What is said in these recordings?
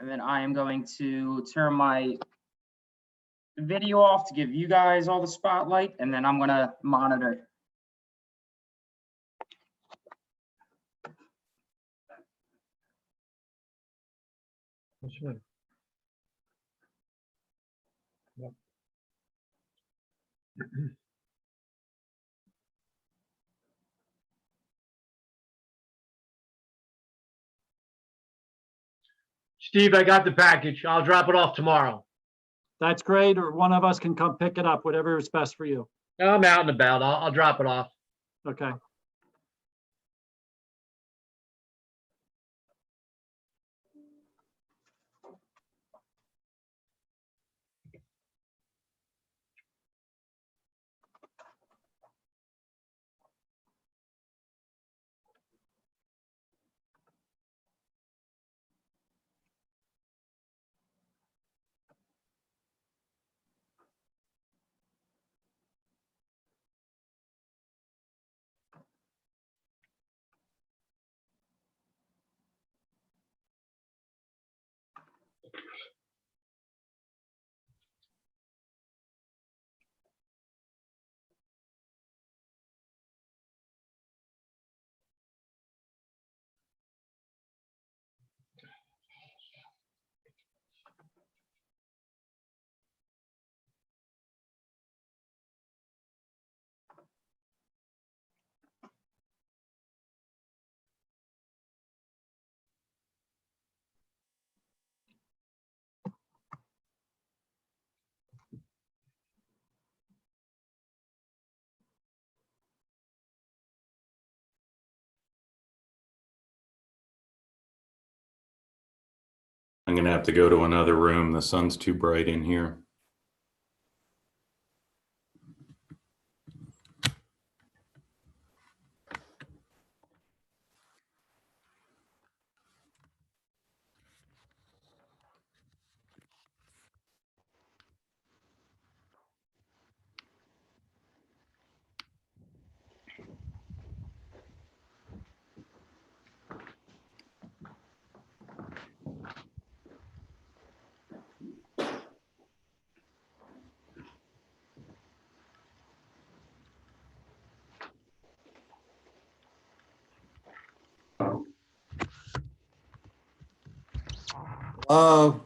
And then I am going to turn my video off to give you guys all the spotlight, and then I'm gonna monitor. Yep. Steve, I got the package. I'll drop it off tomorrow. That's great, or one of us can come pick it up, whatever is best for you. I'm out and about. I'll drop it off. Okay. I'm gonna have to go to another room. The sun's too bright in here. Hello?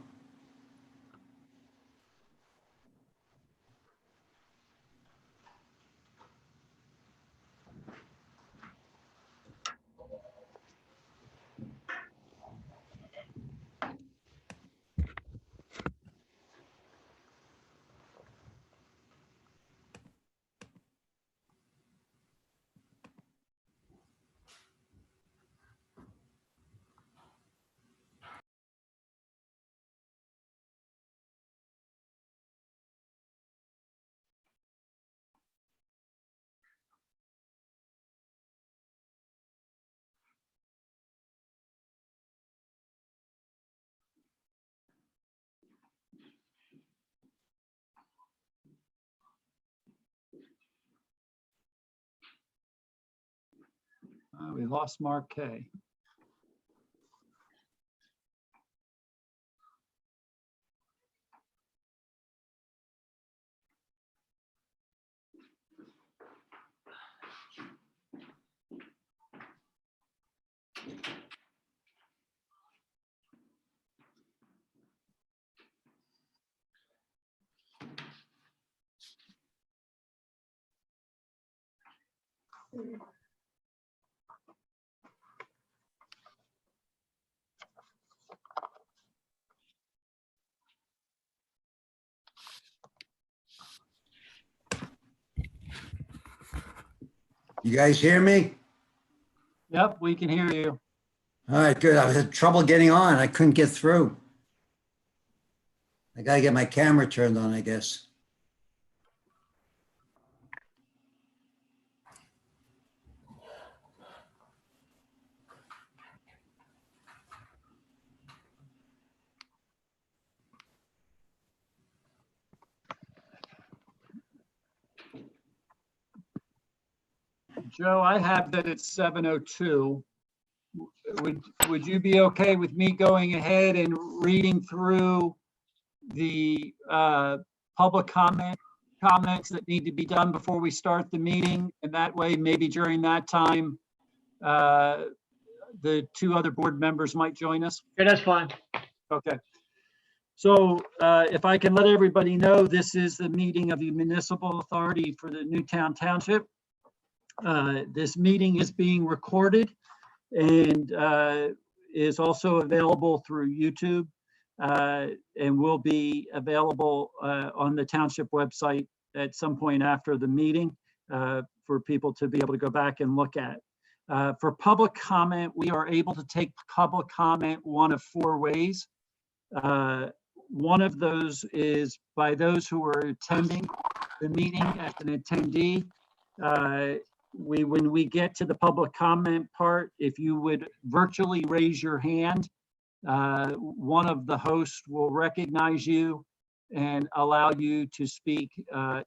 We lost Mark K. You guys hear me? Yep, we can hear you. All right, good. I was having trouble getting on. I couldn't get through. I gotta get my camera turned on, I guess. Joe, I have that it's 7:02. would you be okay with me going ahead and reading through the public comments that need to be done before we start the meeting? And that way, maybe during that time, the two other board members might join us. Yeah, that's fine. Okay. So if I can let everybody know, this is the meeting of the Municipal Authority for the Newtown Township. This meeting is being recorded and is also available through YouTube and will be available on the township website at some point after the meeting for people to be able to go back and look at. For public comment, we are able to take public comment one of four ways. One of those is by those who are attending the meeting as an attendee. When we get to the public comment part, if you would virtually raise your hand, one of the hosts will recognize you and allow you to speak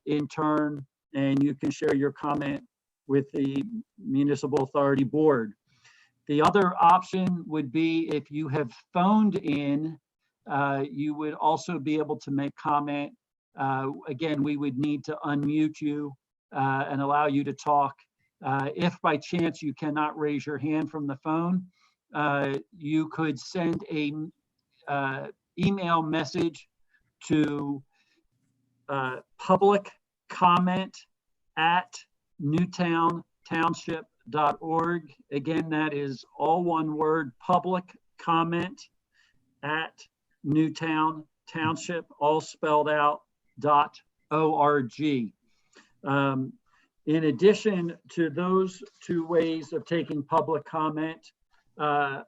in turn, and you can share your comment with the Municipal Authority Board. The other option would be if you have phoned in, you would also be able to make comment. Again, we would need to unmute you and allow you to talk. If by chance you cannot raise your hand from the phone, you could send a email message to public comment at newtowntownship.org. Again, that is all one word, public comment at newtowntownship, all spelled out, .org. In addition to those two ways of taking public comment, a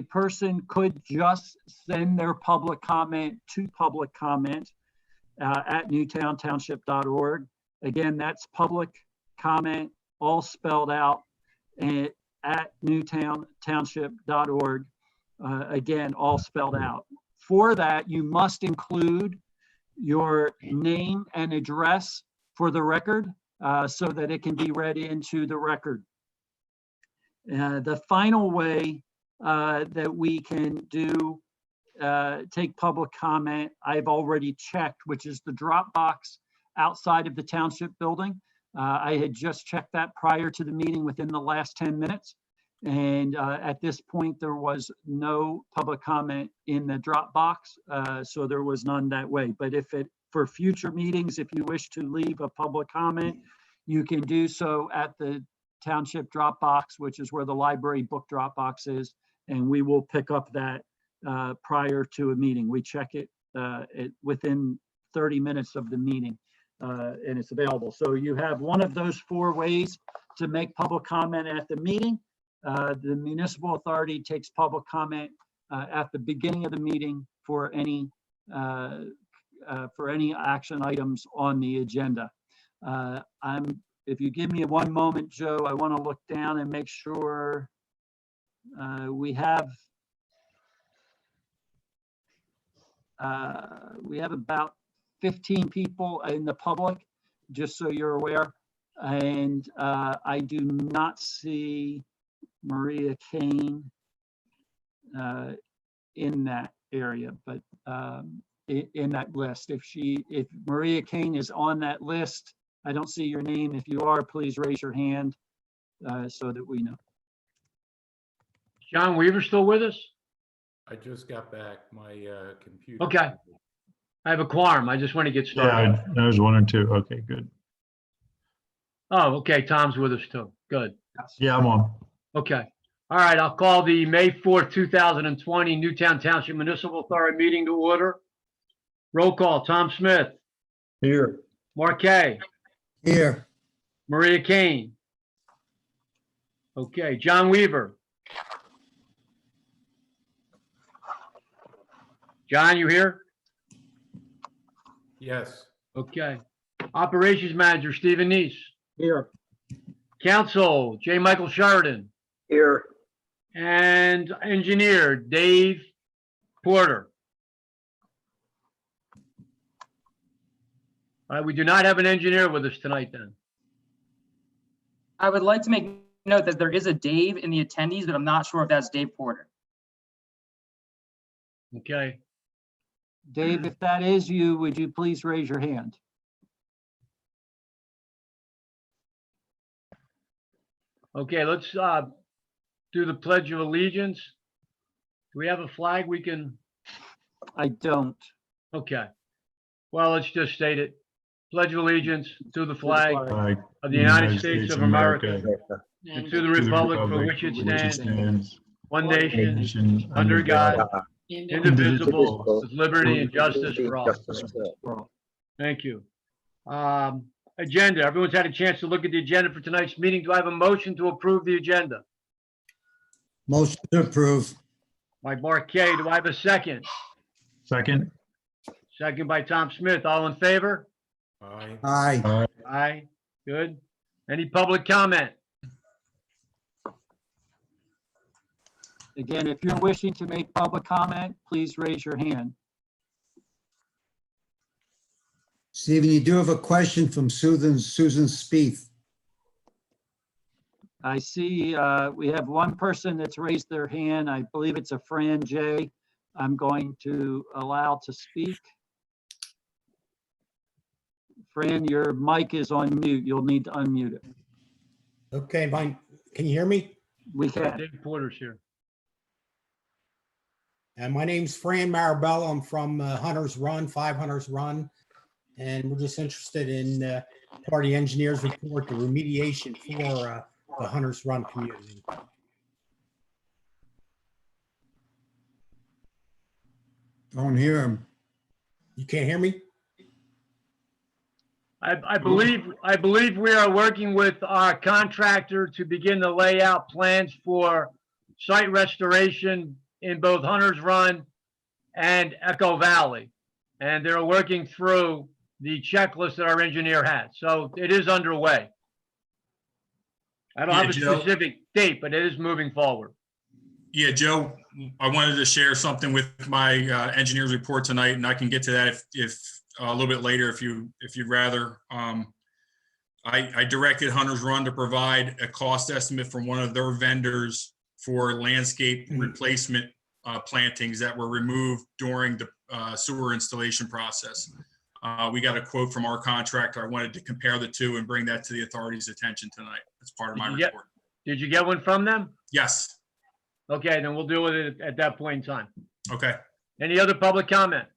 person could just send their public comment to public comment at newtowntownship.org. Again, that's public comment, all spelled out, at newtowntownship.org. Again, all spelled out. For that, you must include your name and address for the record so that it can be read into the record. The final way that we can take public comment, I've already checked, which is the drop box outside of the township building. I had just checked that prior to the meeting within the last 10 minutes. And at this point, there was no public comment in the drop box. So there was none that way. But for future meetings, if you wish to leave a public comment, you can do so at the township drop box, which is where the library book drop box is. And we will pick up that prior to a meeting. We check it within 30 minutes of the meeting. And it's available. So you have one of those four ways to make public comment at the meeting. The Municipal Authority takes public comment at the beginning of the meeting for any action items on the agenda. If you give me one moment, Joe, I want to look down and make sure we have about 15 people in the public, just so you're aware. And I do not see Maria Kane in that area, but in that list. If Maria Kane is on that list, I don't see your name. If you are, please raise your hand so that we know. John Weaver still with us? I just got back. My computer. Okay. I have a quorum. I just want to get started. Yeah, I was one or two. Okay, good. Oh, okay. Tom's with us too. Good. Yeah, I'm on. Okay. All right. I'll call the May 4th, 2020 Newtown Township Municipal Authority meeting to order. Roll call. Tom Smith. Here. Mark Kay. Here. Maria Kane. Okay. John Weaver. John, you here? Yes. Okay. Operations Manager, Stephen Neese. Here. Council, J. Michael Sheridan. Here. And Engineer, Dave Porter. All right, we do not have an engineer with us tonight then. I would like to make note that there is a Dave in the attendees, but I'm not sure if that's Dave Porter. Okay, Dave, if that is you, would you please raise your hand? okay, let's do the Pledge of Allegiance. Do we have a flag we can, I don't. okay. Well, let's just state it. Pledge of Allegiance to the flag Flag of the United States of America and to the to the republic for which it stands, stands, one nation, nation, under God, indivisible, indivisible, with liberty and justice for all. For all. Thank you. Agenda, everyone's had a chance to look at the agenda for tonight's meeting. Do I have a motion to approve the agenda? Motion to approve. By Marquet, do I have a second? Second. Second by Tom Smith. All in favor? Aye. Aye. Aye. Good. Any public comment? Again, if you're wishing to make public comment, please raise your hand. Stephen, you do have a question from Susan Spieth. I see we have one person that's raised their hand. I believe it's a Fran J. I'm going to allow to speak. Fran, your mic is on mute. You'll need to unmute it. Okay, fine. Can you hear me? We can. Dave Porter's here. And my name's Fran Marabella. I'm from Hunters Run, 5 Hunters Run. And we're just interested in part of the engineer's report, the remediation for the Hunters Run community. Don't hear him. You can't hear me? I believe we are working with our contractor to begin the layout plans for site restoration in both Hunters Run and Echo Valley. And they're working through the checklist that our engineer had. So it is underway. I don't have a Joe. specific date, but it is moving forward. Yeah, Joe, I wanted to share something with my engineer's report tonight, and I can get to that if a little bit later if you'd rather. I directed Hunters Run to provide a cost estimate from one of their vendors for landscape replacement plantings that were removed during the sewer installation process. We got a quote from our contractor. I wanted to compare the two and bring that to the authority's attention tonight. That's part of my report. Did you get one from them? Yes. Okay, then we'll deal with it at that point in time. Okay. Any other public comment?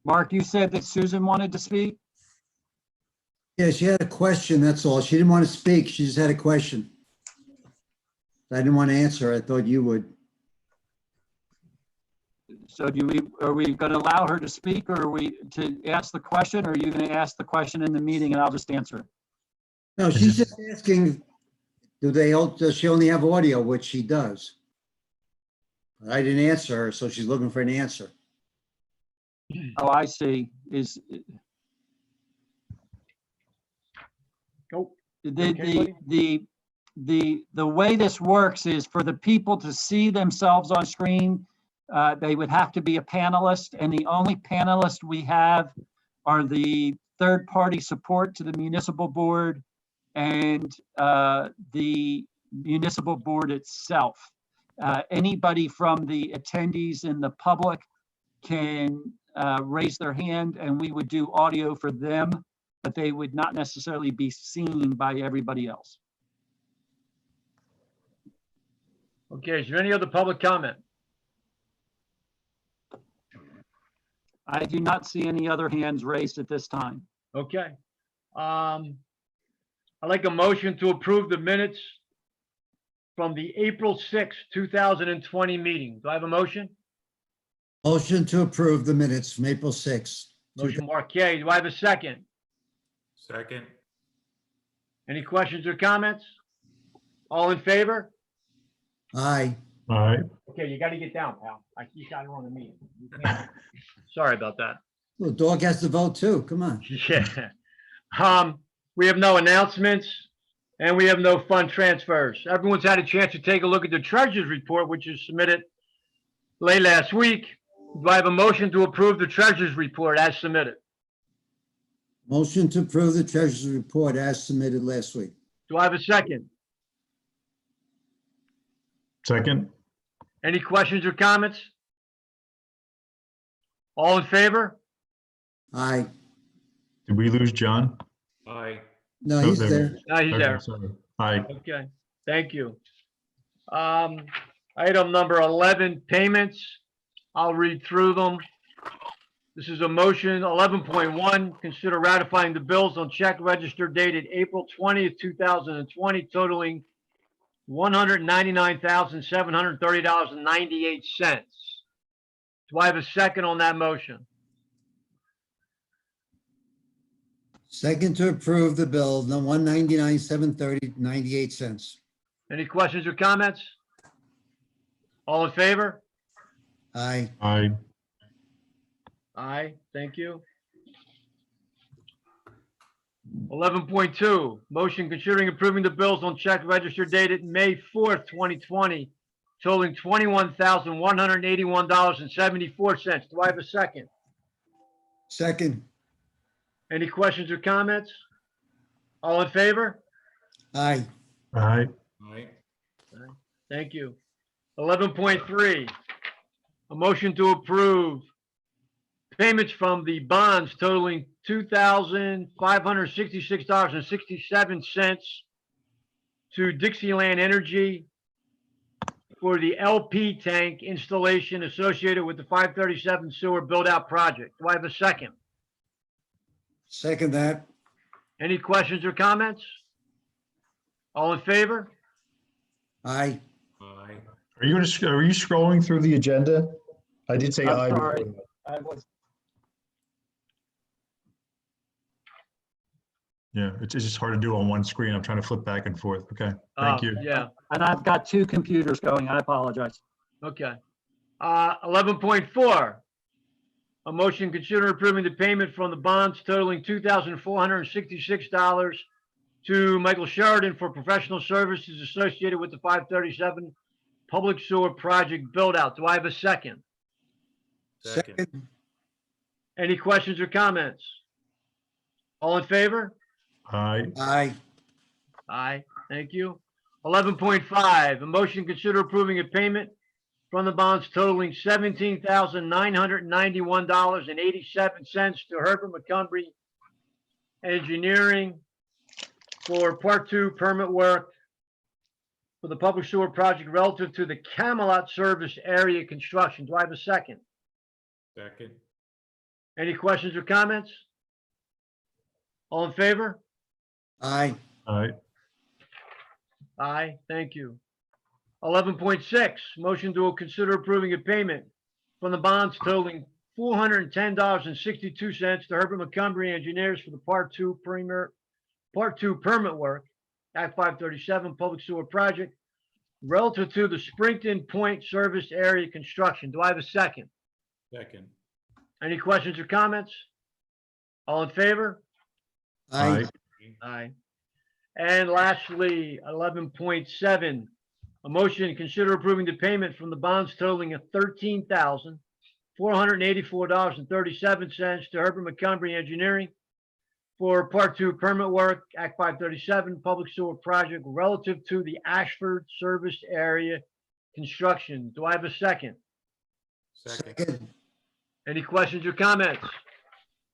Mark, you said that Susan wanted to speak? Yeah, she had a question, that's all. She didn't want to speak. She just had a question. I didn't want to answer. I thought you would. So are we going to allow her to speak, or are we to ask the question, or are you going to ask the question in the meeting and I'll just answer it? No, she's just asking, does she only have audio, which she does? I didn't answer her, so she's looking for an answer. Oh, I see. Nope. The way this works is for the people to see themselves on screen, they would have to be a panelist, and the only panelists we have are the third-party support to the municipal board and the municipal board itself. Anybody from the attendees in the public can raise their hand, and we would do audio for them, but they would not necessarily be seen by everybody else. Okay, is there any other public comment? I do not see any other hands raised at this time. Okay. I'd like a motion to approve the minutes from the April 6th, 2020 meeting. Do I have a motion? Motion to approve the minutes from April 6th. Motion Marquet. Do I have a second? Second. Any questions or comments? All in favor? Aye. All right. Okay, you got to get down, pal. You got to run the meeting. You can't- Sorry about that. Well, dog has to vote too. Come on. Yeah. We have no announcements and we have no fund transfers. Everyone's had a chance to take a look at the treasurer's report, which is submitted late last week. Do I have a motion to approve the treasurer's report as submitted? Motion to approve the treasurer's report as submitted last week. Do I have a second? Second. Any questions or comments? All in favor? Aye. Did we lose John? Aye. No, Oh, he's there. there. No, he's Okay, there. sorry. Aye. Okay, thank you. Item number 11, payments. I'll read through them. This is a motion, 11.1, consider ratifying the bills on check register dated April 20th, 2020 totaling $199,730.98. Do I have a second on that motion? Second to approve the bill, the 199,730.98. Any questions or comments? All in favor? Aye. Aye. Aye, thank you. 11.2, motion considering approving the bills on check register dated May 4th, 2020, totaling $21,181.74. Do I have a second? Second. Any questions or comments? All in favor? Aye. Aye. Aye. Thank you. 11.3, a motion to approve payments from the bonds totaling $2,566.67 to Dixieland Energy for the LP tank installation associated with the 537 sewer build-out project. Do I have a second? Second that. Any questions or comments? All in favor? Aye. Aye. Are you scrolling through the agenda? I did say I'm aye. sorry. before. I was- Yeah, it's just hard to do on one screen. I'm trying to flip back and forth. Okay, thank you. Yeah, And I've got two computers going. I apologize. okay. 11.4, a motion considering approving the payment from the bonds totaling $2,466 to Michael Sheridan for professional services associated with the 537 public sewer project build-out. Do I have a second? Second. Any questions or comments? All in favor? Aye. Aye. Aye, thank you. 11.5, a motion to consider approving a payment from the bonds totaling $17,991.87 to Herbert Montgomery Engineering for Part 2 permit work for the public sewer project relative to the Camelot service area construction. Do I have a second? Second. Any questions or comments? All in favor? Aye. Aye. Aye, thank you. 11.6, motion to consider approving a payment from the bonds totaling $410.62 to Herbert Montgomery Engineers for the Part 2 permit work, Act 537 Public Sewer Project, relative to the Springton Point Service Area construction. Do I have a second? Second. Any questions or comments? All in favor? Aye. Aye. And lastly, 11.7, a motion to consider approving the payment from the bonds totaling $13,484.37 to Herbert Montgomery Engineering for Part 2 permit work, Act 537 Public Sewer Project relative to the Ashford Service Area construction. Do I have a second? Second. Second. Any questions or comments?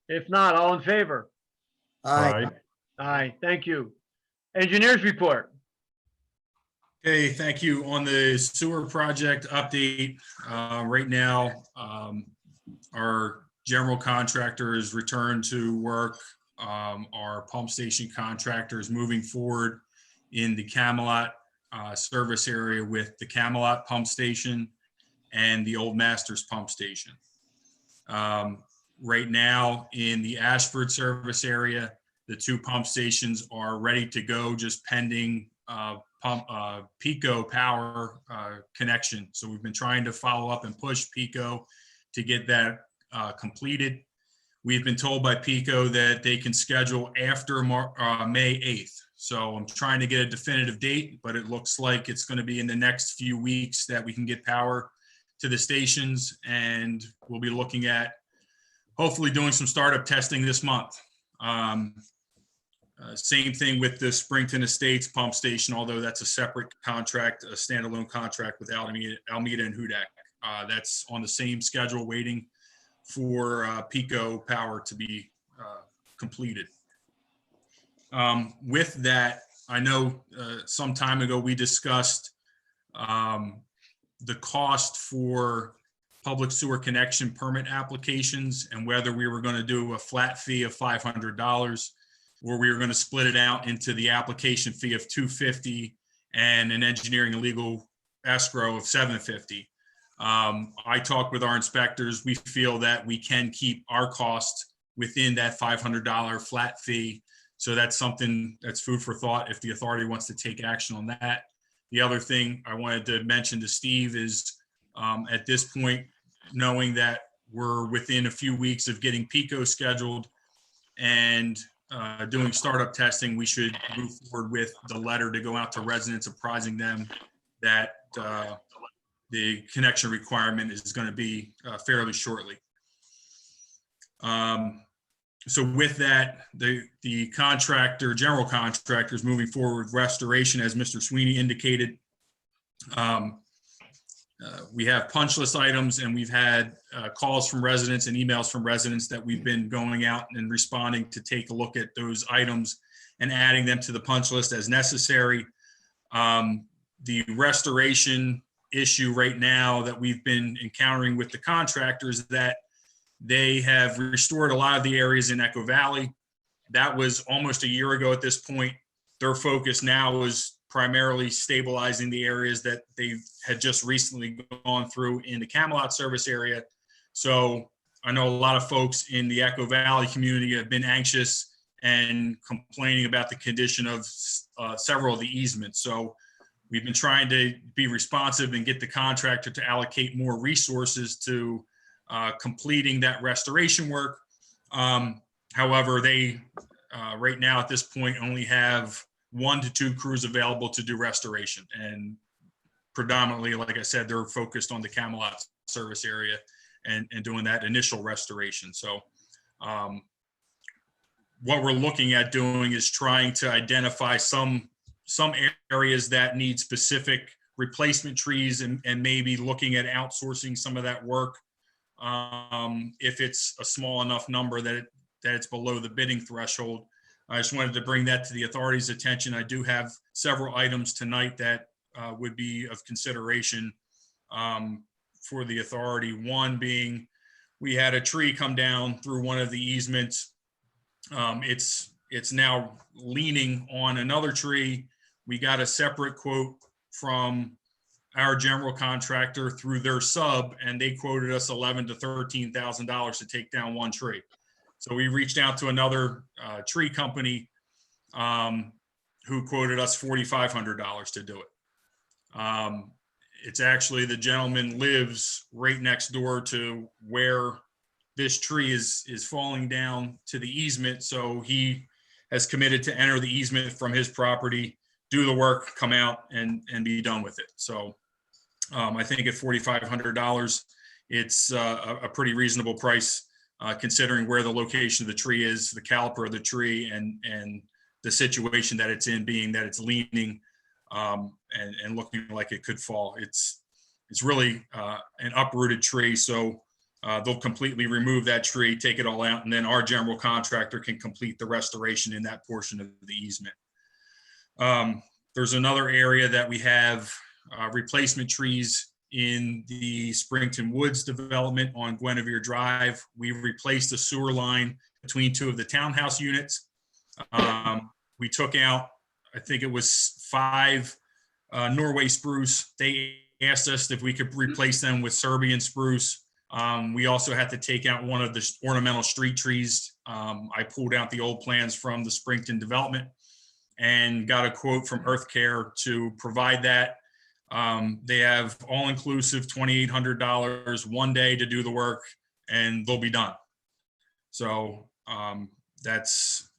If not, all in favor? Aye. Aye, thank you. Engineers report. Okay, thank you. On the sewer project update, right now, our general contractor is returned to work. Our pump station contractor is moving forward in the Camelot service area with the Camelot pump station and the Old Masters pump station. Right now in the Ashford service area, the two pump stations are ready to go, just pending Pico power connection. So we've been trying to follow up and push Pico to get that completed. We've been told by Pico that they can schedule after May 8th. So I'm trying to get a definitive date, but it looks like it's going to be in the next few weeks that we can get power to the stations, and we'll be looking at hopefully doing some startup testing this month. Same thing with the Springton Estates pump station, although that's a separate contract, a standalone contract with Alameda and Hudak. That's on the same schedule, waiting for Pico Power to be completed. With that, I know some time ago we discussed the cost for public sewer connection permit applications and whether we were going to do a flat fee of $500 or we were going to split it out into the application fee of $250 and an engineering and legal escrow of $750. I talked with our inspectors. We feel that we can keep our cost within that $500 flat fee. So that's something that's food for thought if the authority wants to take action on that. The other thing I wanted to mention to Steve is at this point, knowing that we're within a few weeks of getting Pico scheduled and doing startup testing, we should move forward with the letter to go out to residents apprising them that the connection requirement is going to be fairly shortly. So with that, the contractor, general contractor, is moving forward with restoration, as Mr. Sweeney indicated. We have punch list items, and we've had calls from residents and emails from residents that we've been going out and responding to take a look at those items and adding them to the punch list as necessary. The restoration issue right now that we've been encountering with the contractors, that they have restored a lot of the areas in Echo Valley. That was almost a year ago at this point. Their focus now is primarily stabilizing the areas that they had just recently gone through in the Camelot service area. So I know a lot of folks in the Echo Valley community have been anxious and complaining about the condition of several of the easements. So we've been trying to be responsive and get the contractor to allocate more resources to completing that restoration work. However, they right now at this point only have 1 to 2 crews available to do restoration, and predominantly, like I said, they're focused on the Camelot service area and doing that initial restoration. So what we're looking at doing is trying to identify some areas that need specific replacement trees and maybe looking at outsourcing some of that work if it's a small enough number that it's below the bidding threshold. I just wanted to bring that to the authority's attention. I do have several items tonight that would be of consideration for the authority. One being, we had a tree come down through one of the easements. It's now leaning on another tree. We got a separate quote from our general contractor through their sub, and they quoted us $11,000 to $13,000 to take down one tree. So we reached out to another tree company who quoted us $4,500 to do it. It's actually, the gentleman lives right next door to where this tree is falling down to the easement. So he has committed to enter the easement from his property, do the work, come out and be done with it. So I think at $4,500, it's a pretty reasonable price considering where the location of the tree is, the caliper of the tree, and the situation that it's in, being that it's leaning and looking like it could fall. It's really an uprooted tree. So they'll completely remove that tree, take it all out, and then our general contractor can complete the restoration in that portion of the easement. There's another area that we have replacement trees in the Springton Woods development on Guinevere Drive. We replaced the sewer line between 2 of the townhouse units. We took out, I think it was 5 Norway spruce. They asked us if we could replace them with Serbian spruce. We also had to take out one of the ornamental street trees. I pulled out the old plans from the Springton development and got a quote from Earth Care to provide that. They have all-inclusive $2,800 one day to do the work, and they'll be done. So that's,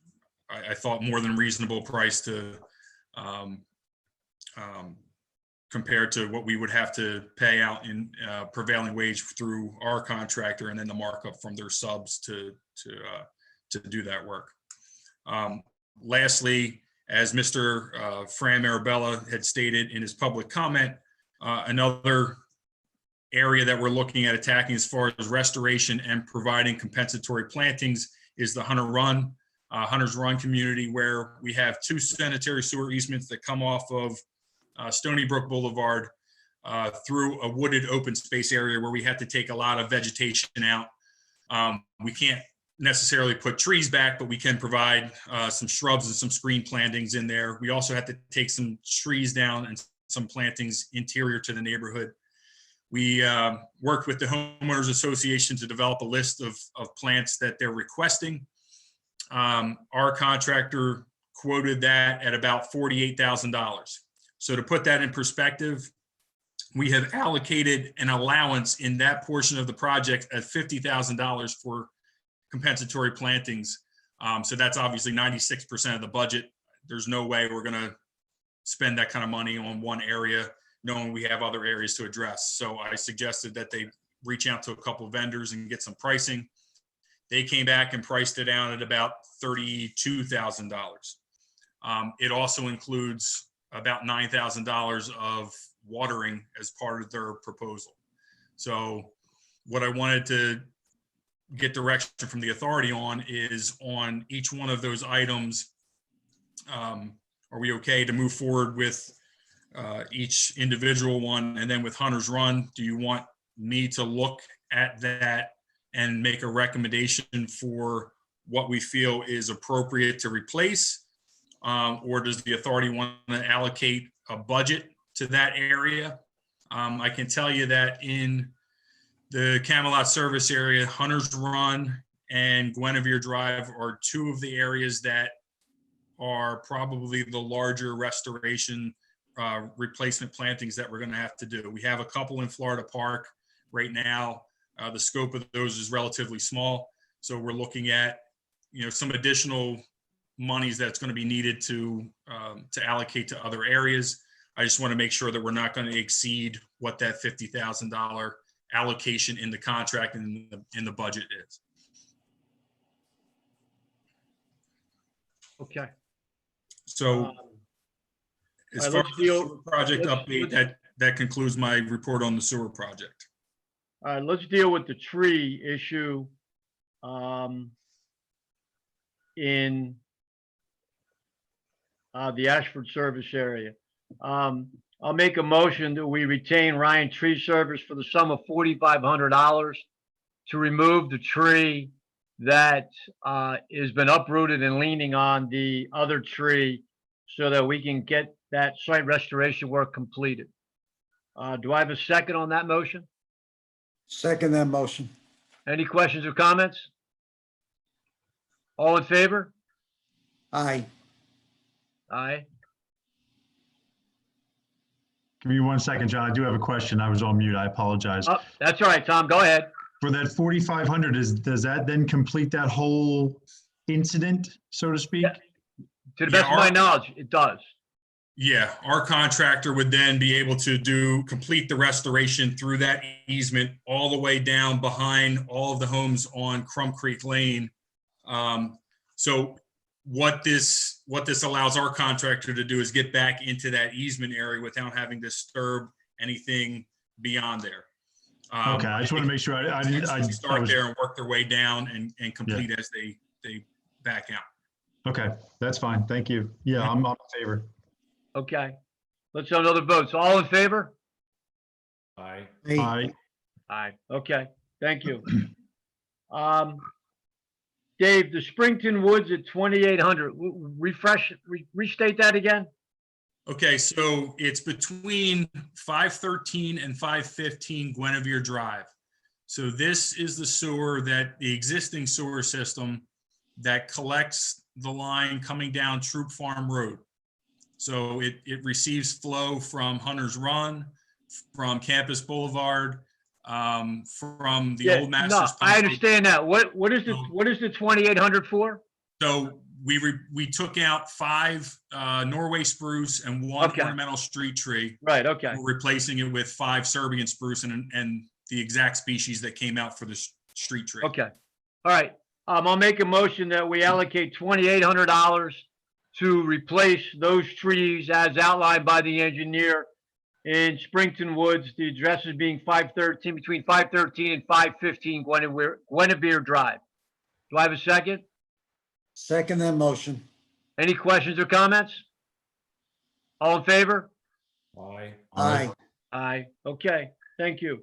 I thought, more than reasonable price to compared to what we would have to pay out in prevailing wage through our contractor, and then the markup from their subs to do that work. Lastly, as Mr. Fran Marabella had stated in his public comment, another area that we're looking at attacking as far as restoration and providing compensatory plantings is the Hunter's Run community, where we have 2 sanitary sewer easements that come off of Stony Brook Boulevard through a wooded open space area where we have to take a lot of vegetation out. We can't necessarily put trees back, but we can provide some shrubs and some screen plantings in there. We also have to take some trees down and some plantings interior to the neighborhood. We worked with the homeowners association to develop a list of plants that they're requesting. Our contractor quoted that at about $48,000. So to put that in perspective, we have allocated an allowance in that portion of the project at $50,000 for compensatory plantings. So that's obviously 96% of the budget. There's no way we're going to spend that kind of money on one area, knowing we have other areas to address. So I suggested that they reach out to a couple of vendors and get some pricing. They came back and priced it out at about $32,000. It also includes about $9,000 of watering as part of their proposal. So what I wanted to get direction from the authority on is on each one of those items, are we okay to move forward with each individual one? And then with Hunter's Run, do you want me to look at that and make a recommendation for what we feel is appropriate to replace? Or does the authority want to allocate a budget to that area? I can tell you that in the Camelot service area, Hunter's Run and Guinevere Drive are 2 of the areas that are probably the larger restoration replacement plantings that we're going to have to do. We have a couple in Florida Park right now. The scope of those is relatively small. So we're looking at, some additional monies that's going to be needed to allocate to other areas. I just want to make sure that we're not going to exceed what that $50,000 allocation in the contract and in the budget is. Okay. So as far as the sewer project update, that concludes my report on the sewer project. All right, let's deal with the tree issue in the Ashford service area. I'll make a motion that we retain Ryan Tree Service for the sum of $4,500 to remove the tree that has been uprooted and leaning on the other tree so that we can get that site restoration work completed. Do I have a second on that motion? Second that motion. Any questions or comments? All in favor? Aye. Aye. Give me 1 second, John. I do have a question. I was on mute. I apologize. Oh, that's all right, Tom. Go ahead. For that 4,500, does that then complete that whole incident, so to speak? Yeah. To the best of my knowledge, it does. Yeah, our contractor would then be able to complete the restoration through that easement all the way down behind all of the homes on Crum Creek Lane. So what this allows our contractor to do is get back into that easement area without having to disturb anything beyond there. Okay, I just want to make sure I start there and work their way down and complete as they back out. Okay, that's fine. Thank you. Yeah, I'm in favor. Okay. Let's have another vote. So all in favor? Aye. Aye. Aye. Okay. Thank you. Dave, the Springton Woods at 2,800. Restate that again. Okay, so it's between 513 and 515 Guinevere Drive. So this is the existing sewer system that collects the line coming down Troop Farm Road. So it receives flow from Hunter's Run, from Campus Boulevard, from the old Masters. No, I understand that. What is the 2,800 for? So we took out 5 Norway spruce and 1 ornamental street tree. Right. Okay. We're replacing it with 5 Serbian spruce and the exact species that came out for the street tree. Okay. All right. I'll make a motion that we allocate $2,800 to replace those trees as outlined by the engineer in Springton Woods. The address is being 513, between 513 and 515 Guinevere Drive. Do I have a second? Second that motion. Any questions or comments? All in favor? Aye. Aye. Aye. Okay, thank you.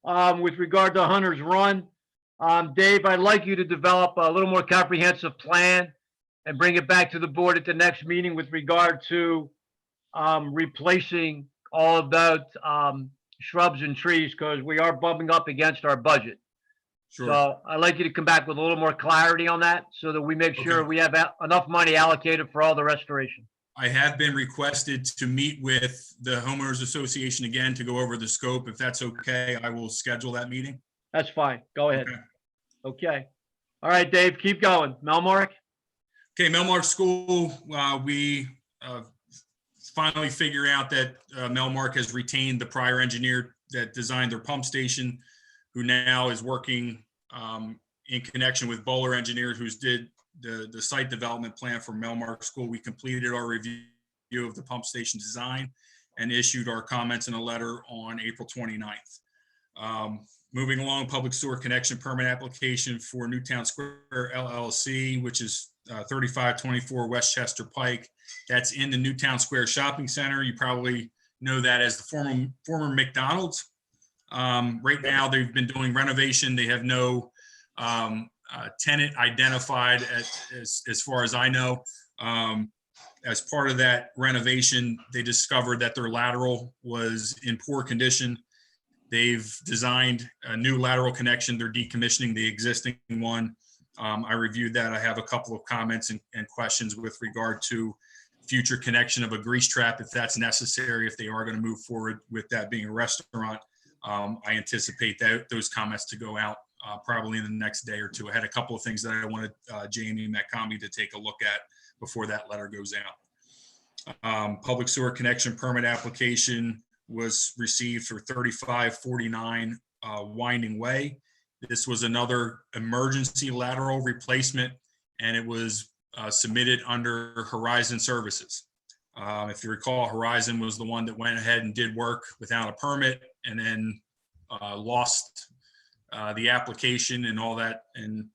With regard to Hunter's Run, Dave, I'd like you to develop a little more comprehensive plan and bring it back to the board at the next meeting with regard to replacing all of that shrubs and trees, because we are bumping up against our budget. Sure. So I'd like you to come back with a little more clarity on that so that we make sure Okay. we have enough money allocated for all the restoration. I have been requested to meet with the homeowners association again to go over the scope. If that's okay, I will schedule that meeting. That's fine. Go ahead. Okay. Okay. All right, Dave, keep going. Melmark? Okay, Melmark School, we finally figure out that Melmark has retained the prior engineer that designed their pump station, who now is working in connection with Bowler Engineers, who's did the site development plan for Melmark School. We completed our review of the pump station design and issued our comments in a letter on April 29th. Moving along, public sewer connection permit application for Newtown Square LLC, which is 3524 Westchester Pike. That's in the Newtown Square Shopping Center. You probably know that as the former McDonald's. Right now, they've been doing renovation. They have no tenant identified as far as I know. As part of that renovation, they discovered that their lateral was in poor condition. They've designed a new lateral connection. They're decommissioning the existing one. I reviewed that. I have a couple of comments and questions with regard to future connection of a grease trap, if that's necessary, if they are going to move forward with that being a restaurant. I anticipate those comments to go out probably in the next day or two. I had a couple of things that I wanted Jamie Metcalfe to take a look at before that letter goes out. Public sewer connection permit application was received for 3549 Winding Way. This was another emergency lateral replacement, and it was submitted under Horizon Services. If you recall, Horizon was the one that went ahead and did work without a permit and then lost the application and all that. And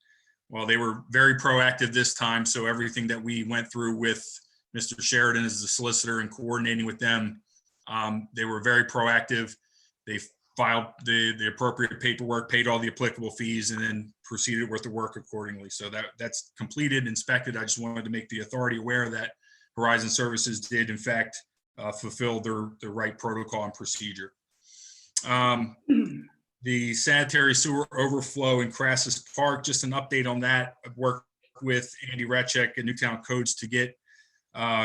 well, they were very proactive this time. So everything that we went through with Mr. Sheridan as the solicitor and coordinating with them, they were very proactive. They filed the appropriate paperwork, paid all the applicable fees, and then proceeded with the work accordingly. So that's completed, inspected. I just wanted to make the authority aware that Horizon Services did in fact fulfill the right protocol and procedure. The sanitary sewer overflow in Crassus Park, just an update on that. I've worked with Andy Retchek and Newtown Codes to get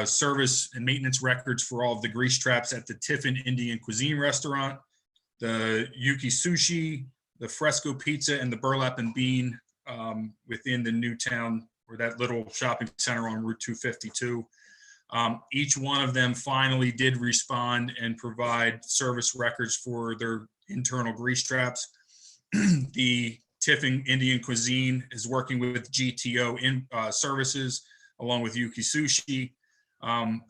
service and maintenance records for all of the grease traps at the Tiffin Indian Cuisine restaurant, the Yuki Sushi, the Fresco Pizza, and the Burlap and Bean within the Newtown, or that little shopping center on Route 252. Each one of them finally did respond and provide service records for their internal grease traps. The Tiffin Indian Cuisine is working with GTO services along with Yuki Sushi.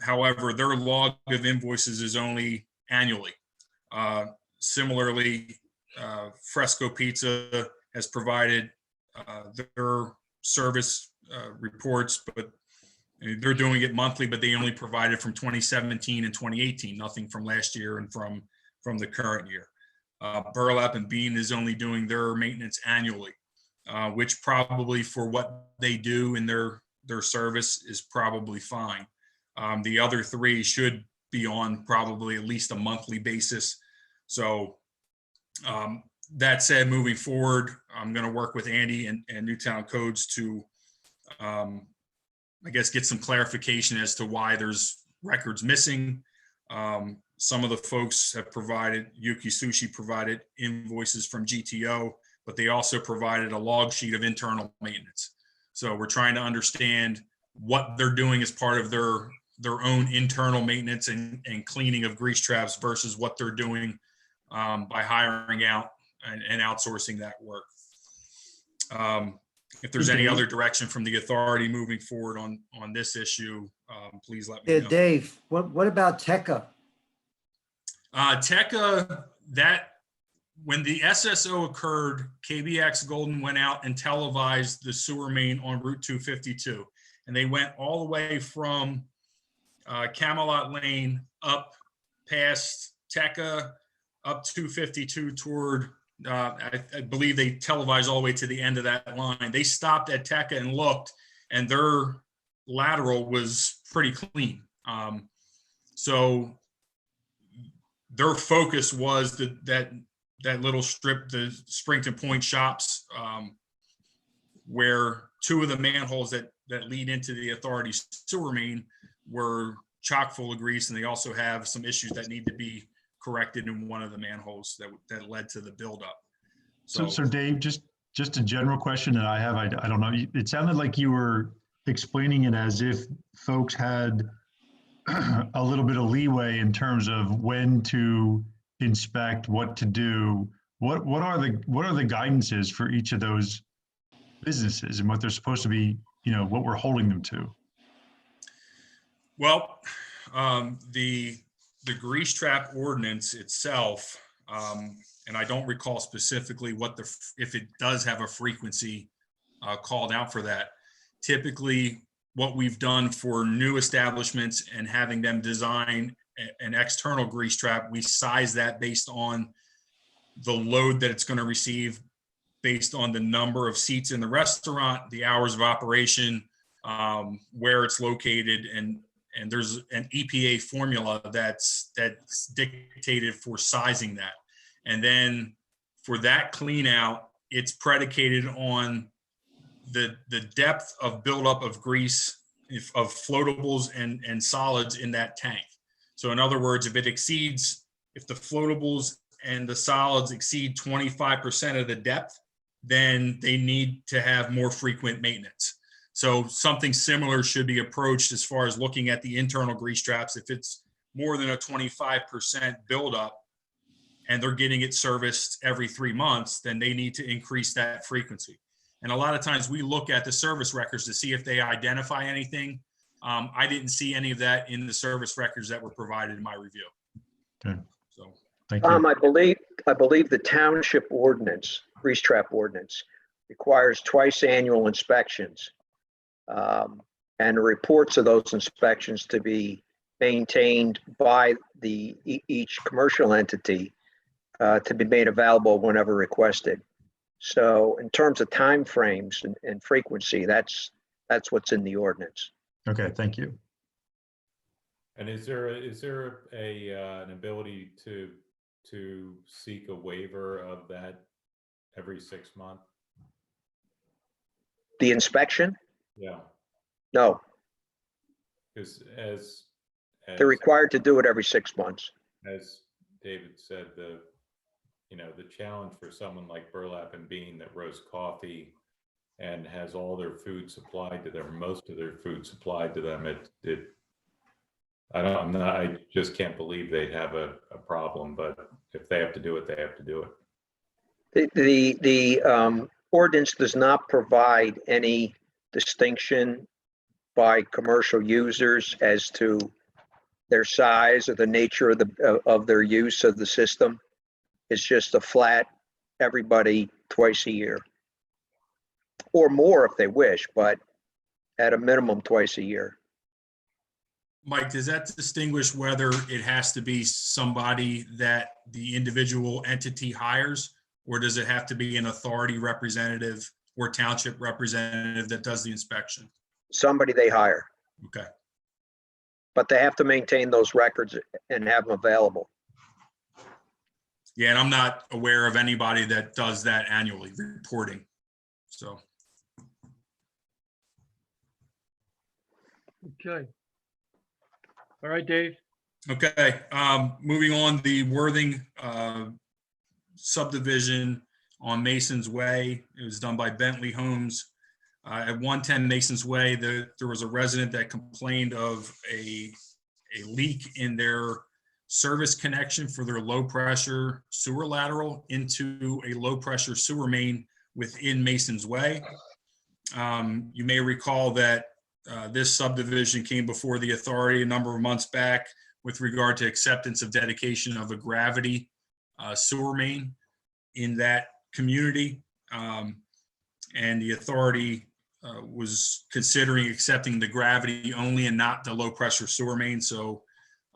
However, their log of invoices is only annually. Similarly, Fresco Pizza has provided their service reports, but they're doing it monthly, but they only provided from 2017 and 2018, nothing from last year and from the current year. Burlap and Bean is only doing their maintenance annually, which probably for what they do in their service is probably fine. The other three should be on probably at least a monthly basis. So that said, moving forward, I'm going to work with Andy and Newtown Codes to, I guess, get some clarification as to why there's records missing. Some of the folks have provided, Yuki Sushi provided invoices from GTO, but they also provided a log sheet of internal maintenance. So we're trying to understand what they're doing as part of their own internal maintenance and cleaning of grease traps versus what they're doing by hiring out and outsourcing that work. if there's any Dave? other direction from the authority moving forward on this issue, please let me Yeah, know. Dave, what about TECA? TECA, when the SSO occurred, KBX Golden went out and televised the sewer main on Route 252. And they went all the way from Camelot Lane up past TECA, up 252 toward, I believe they televised all the way to the end of that line. They stopped at TECA and looked, and their lateral was pretty clean. So their focus was that little strip, the Springton Point shops, where two of the manholes that lead into the authority's sewer main were chock full of grease, and they also have some issues that need to be corrected in one of the manholes that led to the buildup. So Dave, just a general question that I have, I don't know, it sounded like you were explaining it as if folks had a little bit of leeway in terms of when to inspect, what to do. What are the guidances for each of those businesses and what they're supposed to be, what we're holding them to? Well, the grease trap ordinance itself, and I don't recall specifically if it does have a frequency called out for that. Typically, what we've done for new establishments and having them design an external grease trap, we size that based on the load that it's going to receive, based on the number of seats in the restaurant, the hours of operation, where it's located, and there's an EPA formula that's dictated for sizing that. And then for that clean out, it's predicated on the depth of buildup of grease, of floatables and solids in that tank. So in other words, if the floatables and the solids exceed 25% of the depth, then they need to have more frequent maintenance. So something similar should be approached as far as looking at the internal grease traps. If it's more than a 25% buildup and they're getting it serviced every 3 months, then they need to increase that frequency. And a lot of times we look at the service records to see if they identify anything. I didn't see any of that in the service records that were provided in my review. Okay. So, thank you. I believe the township ordinance, grease trap ordinance, requires twice annual inspections. And the reports of those inspections to be maintained by each commercial entity to be made available whenever requested. So in terms of timeframes and frequency, that's what's in the ordinance. Okay, thank you. And is there an ability to seek a waiver of that every 6 months? The inspection? Yeah, No, because as they're required to do it every 6 months. as David said, the challenge for someone like Burlap and Bean that roasts coffee and has all their food supplied to them, most of their food supplied to them, I just can't believe they'd have a problem, but if they have to do it, they have to do it. The ordinance does not provide any distinction by commercial users as to their size or the nature of their use of the system. It's just a flat, everybody twice a year, or more if they wish, but at a minimum twice a year. Mike, does that distinguish whether it has to be somebody that the individual entity hires, or does it have to be an authority representative or township representative that does the inspection? Somebody they hire, Okay. but they have to maintain those records and have them available. Yeah, and I'm not aware of anybody that does that annually, reporting. So. Okay. All right, Dave. Okay, moving on, the Worthing subdivision on Mason's Way. It was done by Bentley Homes. At 110 Mason's Way, there was a resident that complained of a leak in their service connection for their low pressure sewer lateral into a low pressure sewer main within Mason's Way. You may recall that this subdivision came before the authority a number of months back with regard to acceptance of dedication of a gravity sewer main in that community. And the authority was considering accepting the gravity only and not the low pressure sewer main. So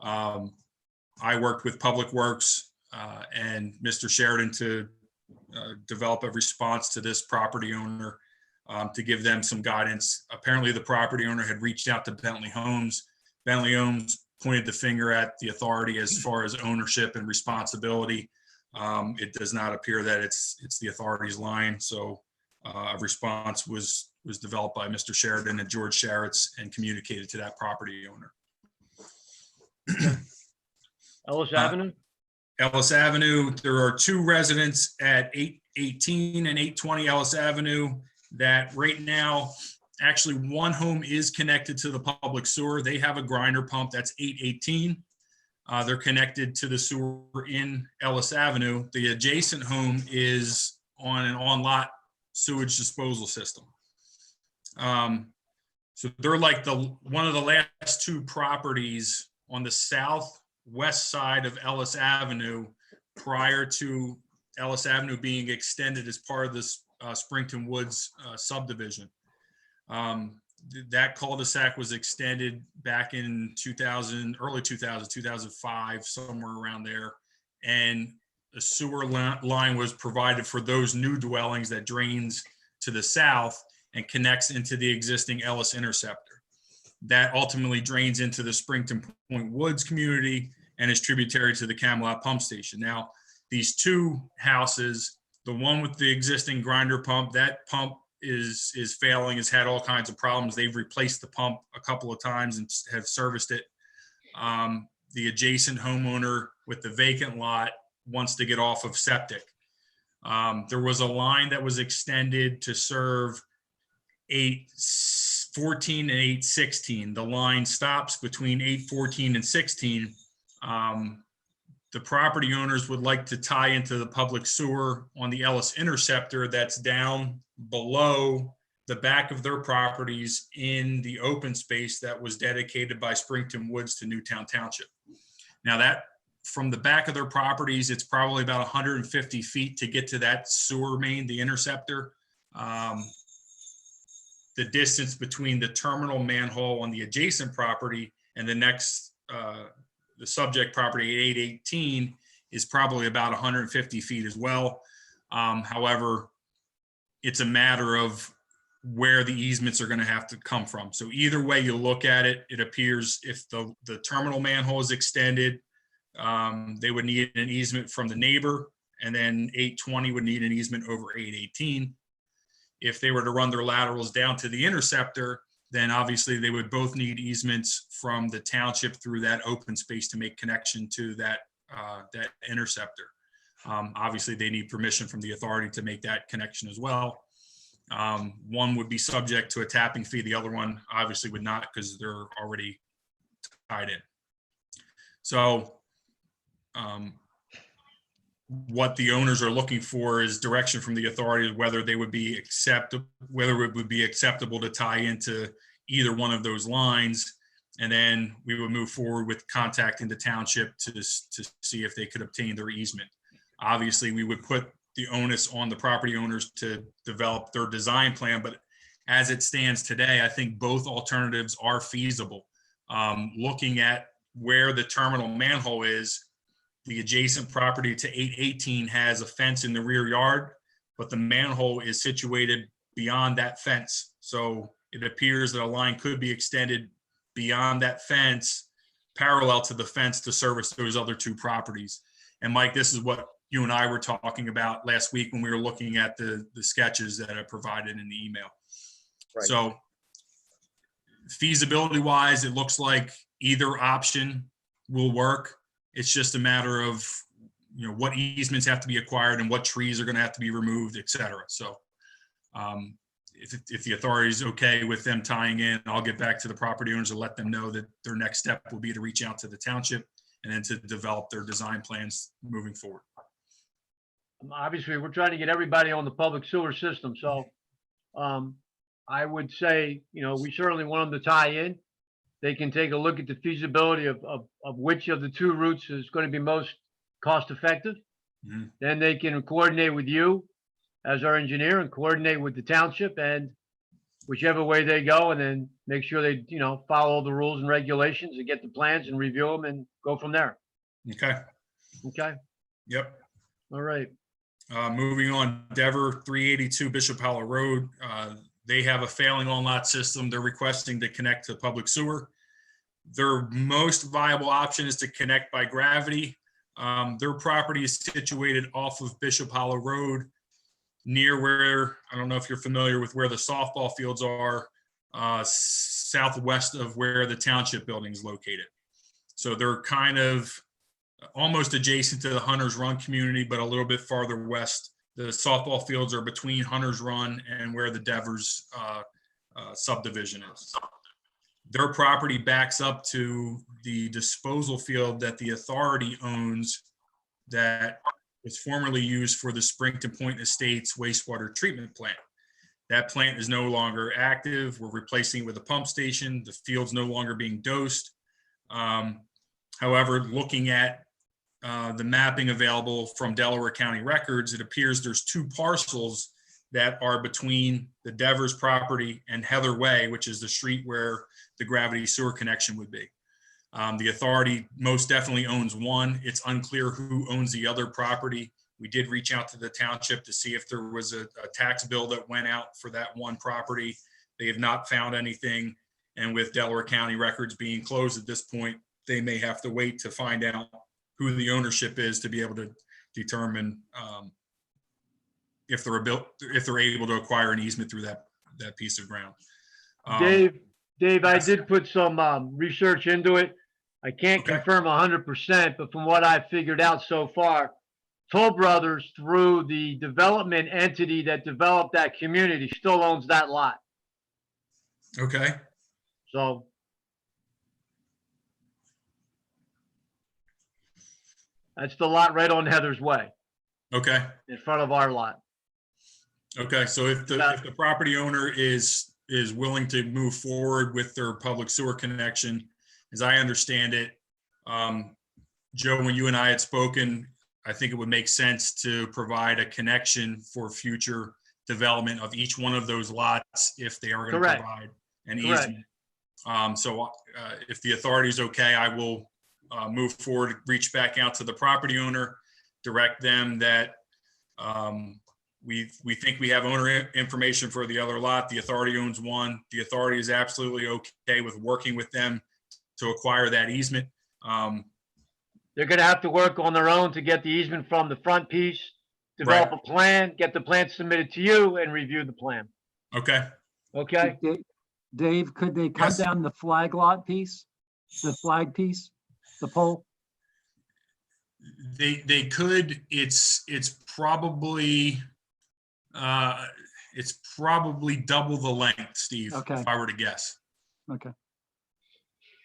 I worked with Public Works and Mr. Sheridan to develop a response to this property owner to give them some guidance. Apparently the property owner had reached out to Bentley Homes. Bentley Homes pointed the finger at the authority as far as ownership and responsibility. It does not appear that it's the authority's line. So a response was developed by Mr. Sheridan and George Sharitz and communicated to that property owner. Ellis Avenue? Ellis Avenue, there are two residents at 818 and 820 Ellis Avenue that right now, actually one home is connected to the public sewer. They have a grinder pump, that's 818. They're connected to the sewer in Ellis Avenue. The adjacent home is on an on-lot sewage disposal system. So they're like one of the last two properties on the southwest side of Ellis Avenue prior to Ellis Avenue being extended as part of this Springton Woods subdivision. That cul-de-sac was extended back in 2000, early 2000, 2005, somewhere around there. And the sewer line was provided for those new dwellings that drains to the south and connects into the existing Ellis interceptor. That ultimately drains into the Springton Point Woods community and is tributary to the Camelot pump station. Now, these two houses, the one with the existing grinder pump, that pump is failing, has had all kinds of problems. They've replaced the pump a couple of times and have serviced it. The adjacent homeowner with the vacant lot wants to get off of septic. There was a line that was extended to serve 814 and 816. The line stops between 814 and 16. The property owners would like to tie into the public sewer on the Ellis interceptor that's down below the back of their properties in the open space that was dedicated by Springton Woods to Newtown Township. Now that from the back of their properties, it's probably about 150 feet to get to that sewer main, the interceptor. The distance between the terminal manhole on the adjacent property and the next, the subject property at 818 is probably about 150 feet as well. However, it's a matter of where the easements are going to have to come from. So either way you look at it, it appears if the terminal manhole is extended, they would need an easement from the neighbor, and then 820 would need an easement over 818. If they were to run their laterals down to the interceptor, then obviously they would both need easements from the township through that open space to make connection to that interceptor. Obviously they need permission from the authority to make that connection as well. One would be subject to a tapping fee. The other one obviously would not, because they're already tied in. So what the owners are looking for is direction from the authorities, whether they would be whether it would be acceptable to tie into either one of those lines. And then we would move forward with contacting the township to see if they could obtain their easement. Obviously, we would put the onus on the property owners to develop their design plan, but as it stands today, I think both alternatives are feasible. Looking at where the terminal manhole is, the adjacent property to 818 has a fence in the rear yard, but the manhole is situated beyond that fence. So it appears that a line could be extended beyond that fence, parallel to the fence, to service those other two properties. And Mike, this is what you and I were talking about last week when we were looking at the sketches that I provided in the email. Right. So feasibility wise, it looks like either option will work. It's just a matter of, what easements have to be acquired and what trees are going to have to be removed, et cetera. So if the authority is okay with them tying in, I'll get back to the property owners and let them know that their next step will be to reach out to the township and then to develop their design plans moving forward. Obviously, we're trying to get everybody on the public sewer system. So I would say, we certainly want them to tie in. They can take a look at the feasibility of which of the two routes is going to be most cost effective. Mhm. Then they can coordinate with you as our engineer and coordinate with the township, and whichever way they go, and then make sure they, follow the rules and regulations and get the plans and review them and go from there. Okay, Okay. yep. All right. Moving on, Dever 382 Bishop Hollow Road. They have a failing on-lot system. They're requesting to connect to public sewer. Their most viable option is to connect by gravity. Their property is situated off of Bishop Hollow Road, near where, I don't know if you're familiar with where the softball fields are, southwest of where the township building is located. So they're kind of almost adjacent to the Hunters Run community, but a little bit farther west. The softball fields are between Hunters Run and where the Devers subdivision is. Their property backs up to the disposal field that the authority owns that was formerly used for the Springton Point Estates wastewater treatment plant. That plant is no longer active. We're replacing it with a pump station. The field's no longer being dosed. However, looking at the mapping available from Delaware County records, it appears there's two parcels that are between the Devers property and Heather Way, which is the street where the gravity sewer connection would be. The authority most definitely owns one. It's unclear who owns the other property. We did reach out to the township to see if there was a tax bill that went out for that one property. They have not found anything. And with Delaware County records being closed at this point, they may have to wait to find out who the ownership is to be able to determine if they're able to acquire an easement through that piece of ground. Dave, I yes. did put some research into it. I can't Okay. confirm 100%, but from what I've figured out so far, Toll Brothers, through the development entity that developed that community, still owns that lot. Okay. So that's the lot right on Heather's Way Okay. in front of our lot. Okay. So if the property owner is willing to move forward with their public sewer connection, as I understand it, Joe, when you and I had spoken, I think it would make sense to provide a connection for future development of each one of those lots if they are going to Correct. provide an Correct. easement. So if the authority is okay, I will move forward, reach back out to the property owner, direct them that we think we have owner information for the other lot. The authority owns one. The authority is absolutely okay with working with them to acquire that easement. They're going to have to work on their own to get the easement from the front piece, develop Right. a plan, get the plan submitted to you, and review the plan. Okay. Okay? Dave, could they cut Yes. down the flag lot piece? The flag piece, the pole? They could. It's probably double the length, Steve. Okay. If I were to guess. Okay.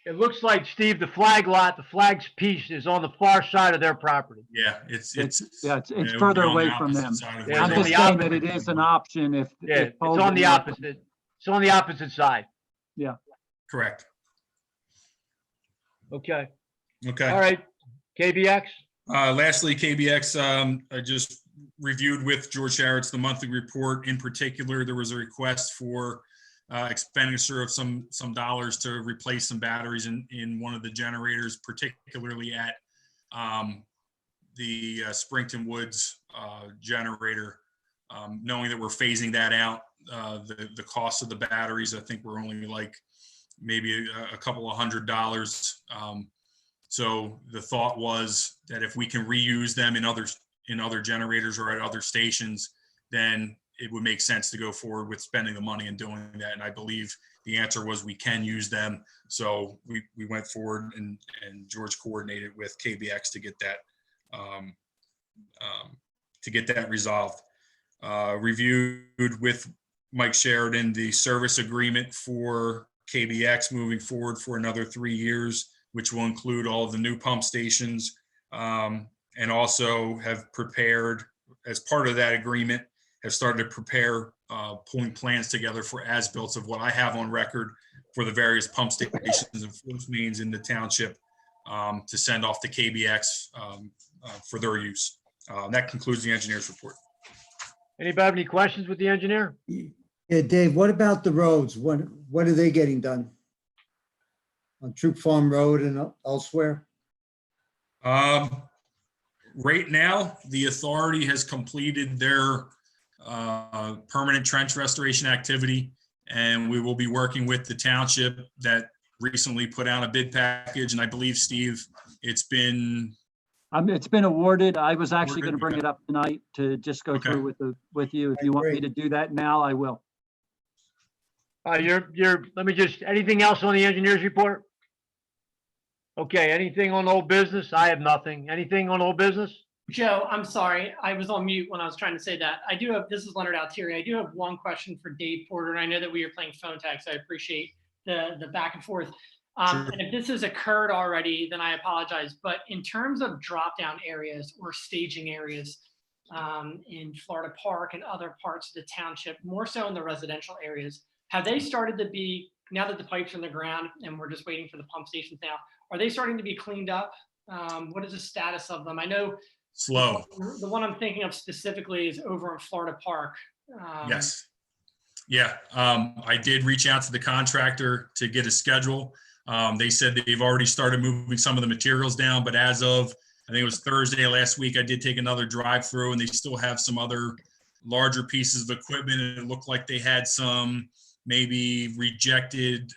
It looks like, Steve, the flag's piece is on the far side of their property. Yeah, it's It's it would be further on the away from opposite them. side of Yeah, I'm where it's they- just on the saying that it opposite. is an option if. Yeah, if it's Poe on the didn't want- opposite. It's on the opposite side. Correct. Okay. Okay. All right. KBX? Lastly, KBX, I just reviewed with George Harrods the monthly report. In particular, there was a request for expenditure of some dollars to replace some batteries in one of the generators, particularly at the Springton Woods generator. Knowing that we're phasing that out, the cost of the batteries, I think we're only like maybe a couple of $100. So the thought was that if we can reuse them in other generators or at other stations, then it would make sense to go forward with spending the money and doing that. And I believe the answer was we can use them. So we went forward and George coordinated with KBX to get that resolved. Reviewed with Mike Sheridan the service agreement for KBX moving forward for another 3 years, which will include all of the new pump stations, and also have prepared, as part of that agreement, have started to prepare pulling plans together for as-built of what I have on record for the various pump stations and force mains in the township to send off to KBX for their use. That concludes the engineer's report. Anybody have any questions with the engineer? Yeah, Dave, what about the roads? What are they getting done? On Troop Farm Road and elsewhere? Right now, the authority has completed their permanent trench restoration activity, and we will be working with the township that recently put out a bid package. And I believe, Steve, it's been awarded. I was actually Awarded, going to bring okay. it up tonight to just go Okay. through with you. If you want me to do that now, I will. Let me just, anything else on the engineer's report? Okay, anything on old business? I have nothing. Anything on old business? Joe, I'm sorry. I was on mute when I was trying to say that. I do have, this is Leonard Altieri. I do have one question for Dave Porter, and I know that we are playing phone tag, so I appreciate the back and forth. Sure. And if this has occurred already, then I apologize. But in terms of drop-down areas or staging areas in Florida Park and other parts of the township, more so in the residential areas, have they started to be, now that the pipes are in the ground and we're just waiting for the pump stations now, are they starting to be cleaned up? What is the status of them? I know slow. the one I'm thinking of specifically is over in Florida Park. Yes. Yeah. I did reach out to the contractor to get a schedule. They said they've already started moving some of the materials down, but as of, I think it was Thursday last week, I did take another drive through and they still have some other larger pieces of equipment. And it looked like they had some maybe rejected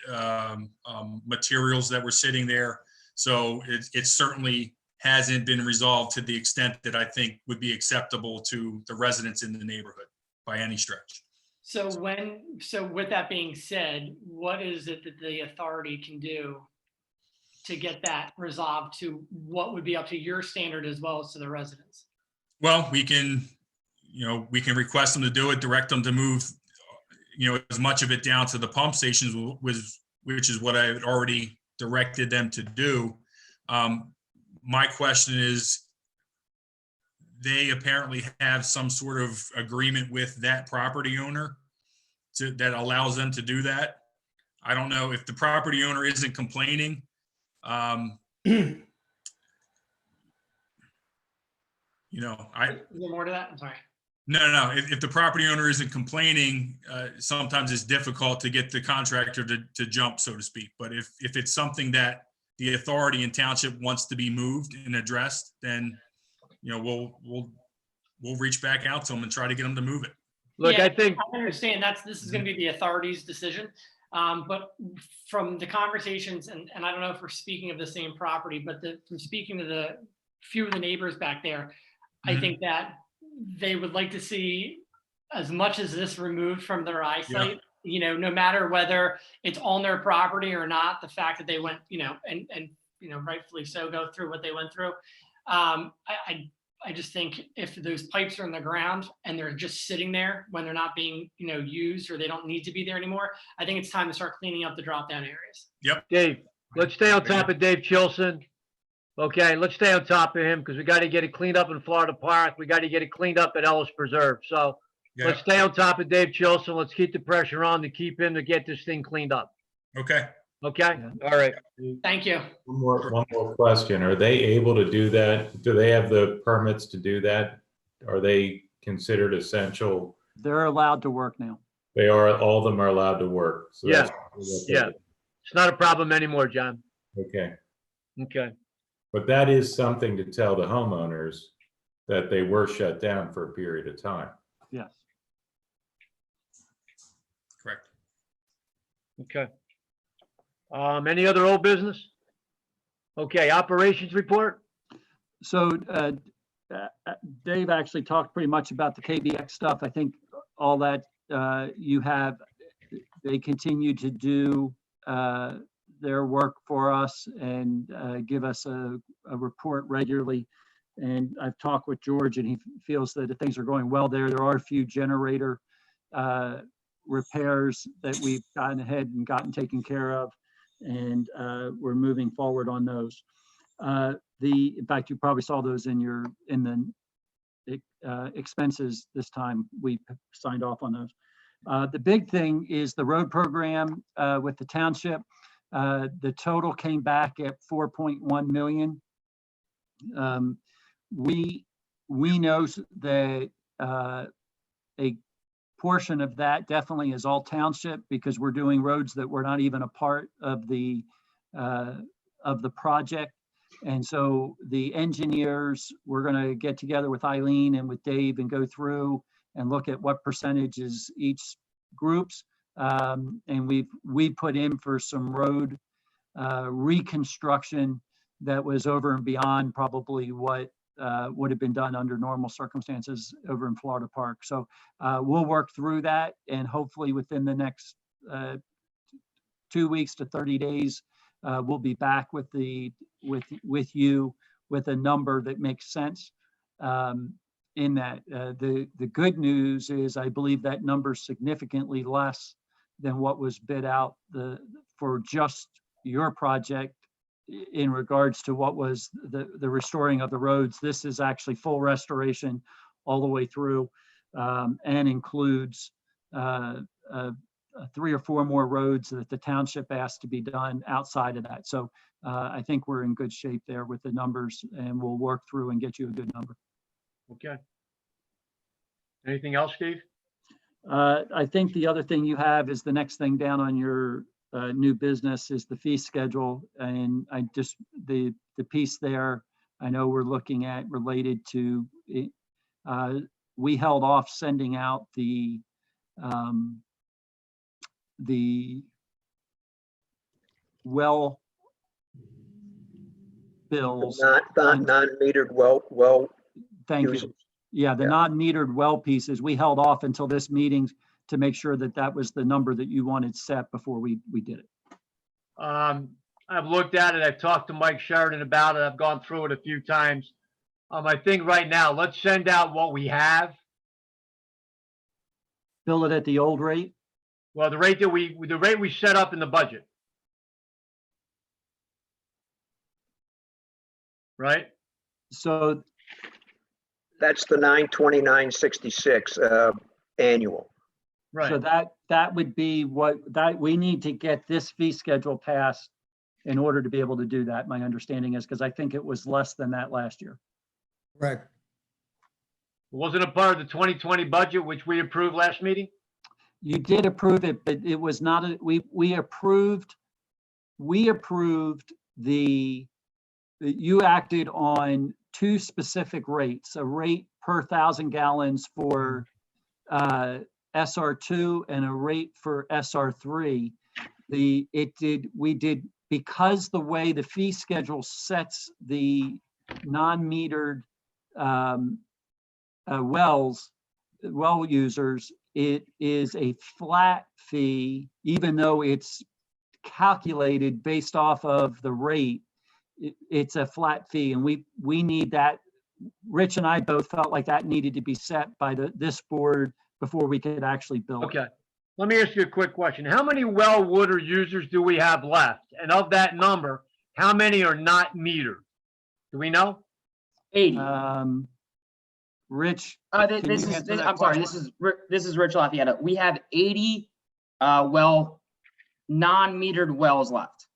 materials that were sitting there. So it certainly hasn't been resolved to the extent that I think would be acceptable to the residents in the neighborhood by any stretch. So with that being said, what is it that the authority can do to get that resolved to what would be up to your standard as well as to the residents? Well, we can request them to do it, direct them to move, as much of it down to the pump stations, which is what I had already directed them to do. My question is, they apparently have some sort of agreement with that property owner that allows them to do that. I don't know if the property owner isn't complaining. Is there more to that? I'm sorry. No. If the property owner isn't complaining, sometimes it's difficult to get the contractor to jump, so to speak. But if it's something that the authority and township wants to be moved and addressed, then we'll reach back out to them and try to get them to move it. Look, Yeah, I think, I understand this is going to be the authority's decision. But from the conversations, and I don't know if we're speaking of the same property, but from speaking to the few of the neighbors back there, I think that they would like to see as much as this removed from their eyesight, no matter whether it's on their property or not, the fact that they went, and rightfully so, go through what they went through. I just think if those pipes are in the ground and they're just sitting there when they're not being, used, or they don't need to be there anymore, I think it's time to start cleaning up the drop down areas. Yep. Dave, let's stay on top of Dave Chilson. Okay, let's stay on top of him because we got to get it cleaned up in Florida Park. We got to get it cleaned up at Ellis Preserve. So let's stay on top of Dave Chilson. Let's keep the pressure on to keep him to get this thing cleaned up. Okay. Okay. All right. Thank you. One more question. Are they able to do that? Do they have the permits to do that? Are they considered essential? They're allowed to work now. They are, all of them are allowed to work. So Yeah. that's- Yeah. It's not a problem anymore, John. Okay. Okay. But that is something to tell the homeowners that they were shut down for a period of time. Yes. Correct. Okay. Any other old business? Okay, operations report? So Dave actually talked pretty much about the KBX stuff. I think all that you have, they continue to do their work for us and give us a report regularly. And I've talked with George and he feels that things are going well there. There are a few generator repairs that we've gotten ahead and gotten taken care of. And we're moving forward on those. In fact, you probably saw those in the expenses this time. We signed off on those. The big thing is the road program with the township. The total came back at 4.1 million. We know that a portion of that definitely is all township, because we're doing roads that were not even a part of the project. And so the engineers, we're going to get together with Eileen and with Dave and go through and look at what percentage is each group's. And we put in for some road reconstruction that was over and beyond probably what would have been done under normal circumstances over in Florida Park. So we'll work through that, and hopefully within the next 2 weeks to 30 days, we'll be back with you with a number that makes sense. In that, the good news is I believe that number is significantly less than what was bid out for just your project in regards to what was the restoring of the roads. This is actually full restoration all the way through, and includes 3 or 4 more roads that the township asked to be done outside of that. So I think we're in good shape there with the numbers, and we'll work through and get you a good number. Okay. Anything else, Steve? I think the other thing you have is the next thing down on your new business is the fee schedule. And the piece there, I know we're looking at related to, we held off sending out the well bills. Non-metered well. Thank you. users. Yeah, the Yeah. non-metered well pieces, we held off until this meeting to make sure that that was the number that you wanted set before we did it. I've looked at it. I've talked to Mike Sheridan about it. I've gone through it a few times. I think right now, let's send out what we have. Bill it at the old rate. Well, the rate we set up in the budget. Right? So That's the 929.66 annual. Right. So that would be that we need to get this fee schedule passed in order to be able to do that. My understanding is, because I think it was less than that last year. Correct. Wasn't a part of the 2020 budget, which we approved last meeting? You did approve it, but it was not, we approved you acted on 2 specific rates, a rate per 1,000 gallons for SR2 and a rate for SR3. We did, because the way the fee schedule sets the non-metered well users, it is a flat fee, even though it's calculated based off of the rate. It's a flat fee, and we need that. Rich and I both felt like that needed to be set by this board before we could actually bill it. Okay. Let me ask you a quick question. How many well water users do we have left? And of that number, how many are not metered? Do we know? 80. Rich, I'm can you answer sorry, that this is Rich Lafayette. We have 80 non-metered wells left.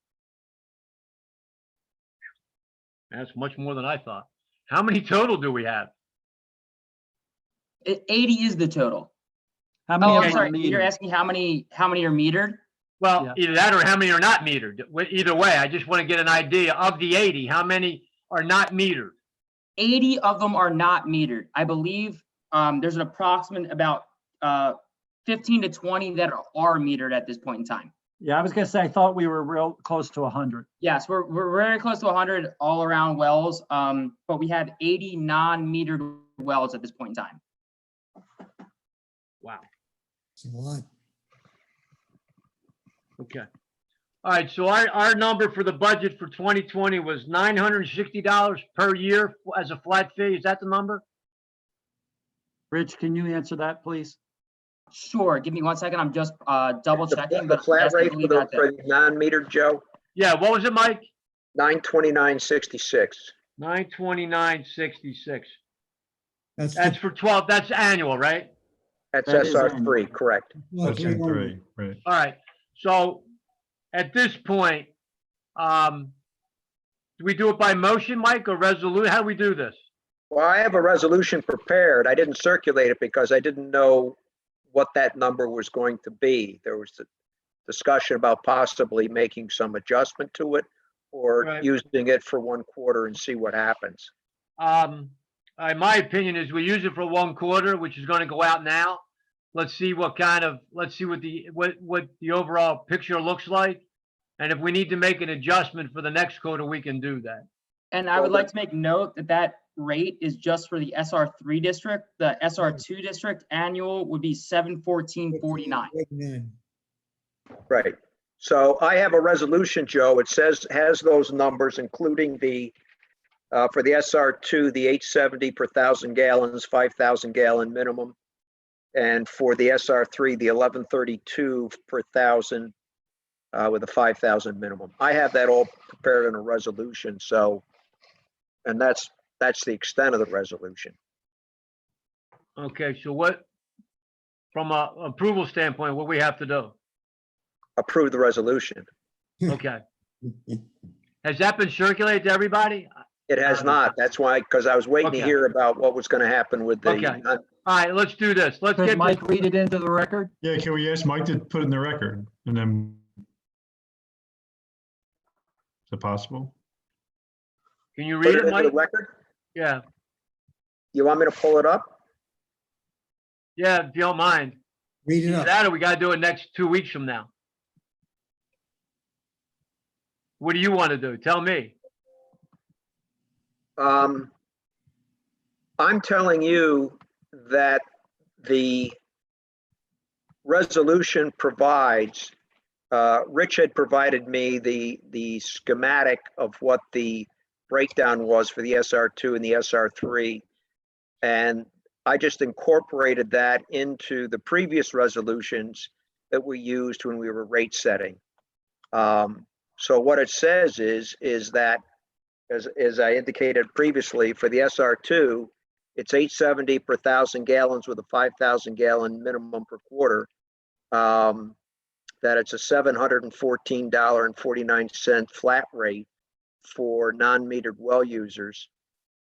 That's much more than I thought. How many total do we have? 80 is the total. how many Oh, of I'm them are sorry. You're metered? asking how many are metered? Well, Yeah. either that or how many are not metered. Either way, I just want to get an idea of the 80, how many are not metered? 80 of them are not metered. I believe there's an approximate about 15 to 20 that are metered at this point in time. Yeah, I was gonna say, I thought we were real close to 100. Yes, we're very close to 100 all around wells, but we have 80 non-metered wells at this point in time. Wow. It's a lot. Okay. All right, so our number for the budget for 2020 was $960 per year as a flat fee. Is that the number? Rich, can you answer that, please? Sure, give me 1 second. I'm just double checking, The but flat yes, I rate believe for that's it. the non-metered, Joe, Yeah, what was it, Mike? 929.66. 929.66. That's That's for 12, that's annual, right? That's That is SR3, correct. That's in three, right. All right, so at this point, do we do it by motion, Mike, or resolution? How do we do this? Well, I have a resolution prepared. I didn't circulate it because I didn't know what that number was going to be. There was a discussion about possibly making some adjustment to it or Right. using it for 1 quarter and see what happens. My opinion is we use it for 1 quarter, which is gonna go out now. Let's see what the overall picture looks like. And if we need to make an adjustment for the next quarter, we can do that. And I would like to make note that that rate is just for the SR3 district. The SR2 district annual would be 714.49. Right. So I have a resolution, Joe. It has those numbers, including for the SR2, the 870 per 1,000 gallons, 5,000 gallon minimum. And for the SR3, the 1132 per 1,000 with a 5,000 minimum. I have that all prepared in a resolution. So, and that's the extent of the resolution. Okay, so from a approval standpoint, what we have to do? Approve the resolution. Okay. Has that been circulated to everybody? It has not. That's why, because I was waiting to Okay. hear about what was going to happen with the. Okay. All right, let's do this. Let's Could get Mike this. read it into the record? Yeah, can we ask Mike to put it in the record? And then, is it possible? Can you Put read it it, into the Mike? record? Yeah, You want me to pull it up? yeah, if you don't mind. Read it Either up. that or we gotta do it next 2 weeks from now. What do you want to do? Tell me. I'm telling you that the resolution provides, Rich had provided me the schematic of what the breakdown was for the SR2 and the SR3. And I just incorporated that into the previous resolutions that we used when we were rate setting. So what it says is that, as I indicated previously, for the SR2, it's 870 per 1,000 gallons with a 5,000 gallon minimum per quarter. That it's a $714.49 flat rate for non-metered well users.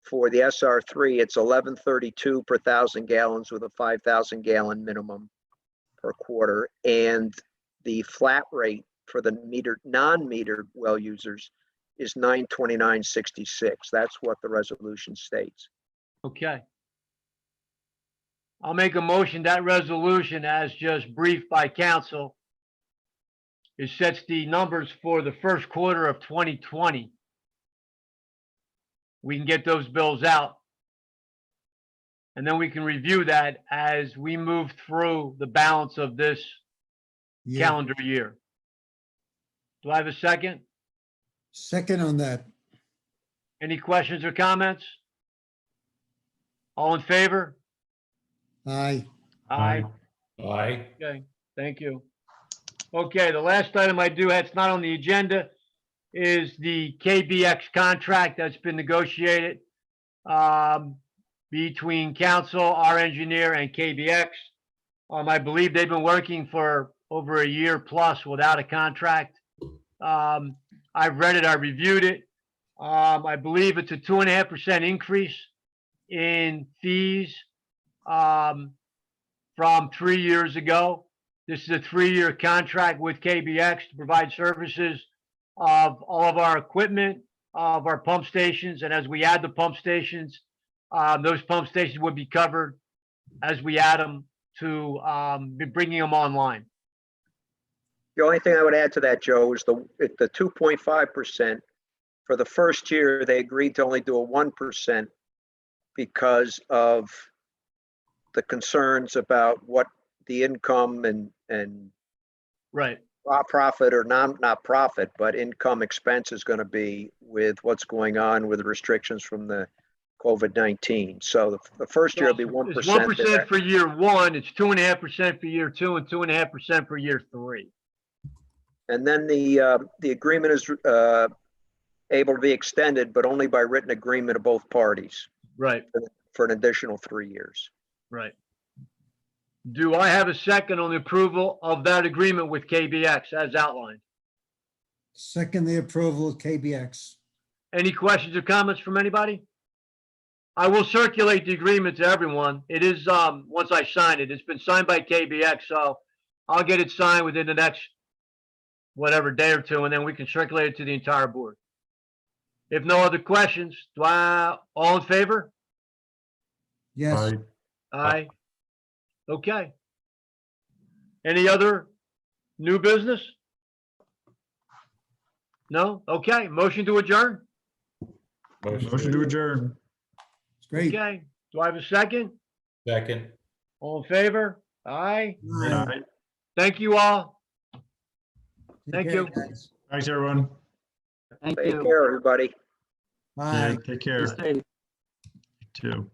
For the SR3, it's 1132 per 1,000 gallons with a 5,000 gallon minimum per quarter. And the flat rate for the non-metered well users is $929.66. That's what the resolution states. Okay. I'll make a motion that resolution, as just briefed by council, it sets the numbers for the first quarter of 2020. We can get those bills out. And then we can review that as we move through the balance of this Yeah. calendar year. Do I have a second? Second on that. Any questions or comments? All in favor? Aye. Aye. Aye. Okay, thank you. Okay, the last item I do, it's not on the agenda, is the KBX contract that's been negotiated between council, our engineer, and KBX. I believe they've been working for over a year plus without a contract. I've read it, I reviewed it. I believe it's a 2.5% increase in fees from 3 years ago. This is a 3-year contract with KBX to provide services of all of our equipment, of our pump stations, and as we add the pump stations, those pump stations would be covered as we add them to be bringing them online. The only thing I would add to that, Joe, is the 2.5%. For the first year, they agreed to only do a 1% because of the concerns about what the income and Right. profit or not profit, but income expense is going to be with what's going on with the restrictions from the COVID-19. So the first year will be 1%. It's 1% for year one, it's 2.5% for year two, and 2.5% for year three. And then the agreement is able to be extended, but only by written agreement of both parties Right, for an additional 3 years. right. Do I have a second on the approval of that agreement with KBX as outlined? Second, the approval of KBX. Any questions or comments from anybody? I will circulate the agreement to everyone. It is, once I sign it, it's been signed by KBX, so I'll get it signed within the next whatever day or two, and then we can circulate it to the entire board. If no other questions, all in favor? Yes. Aye. Okay. Any other new business? No? Okay, motion to adjourn? Motion to adjourn. It's great. Okay, do I have a second? Second. All in favor? Aye. All right. Right. Thank you all. Take Thank care, you. guys. Thanks, everyone. Thank Take you. care, everybody. Bye. Yeah, take care. Be safe. You too.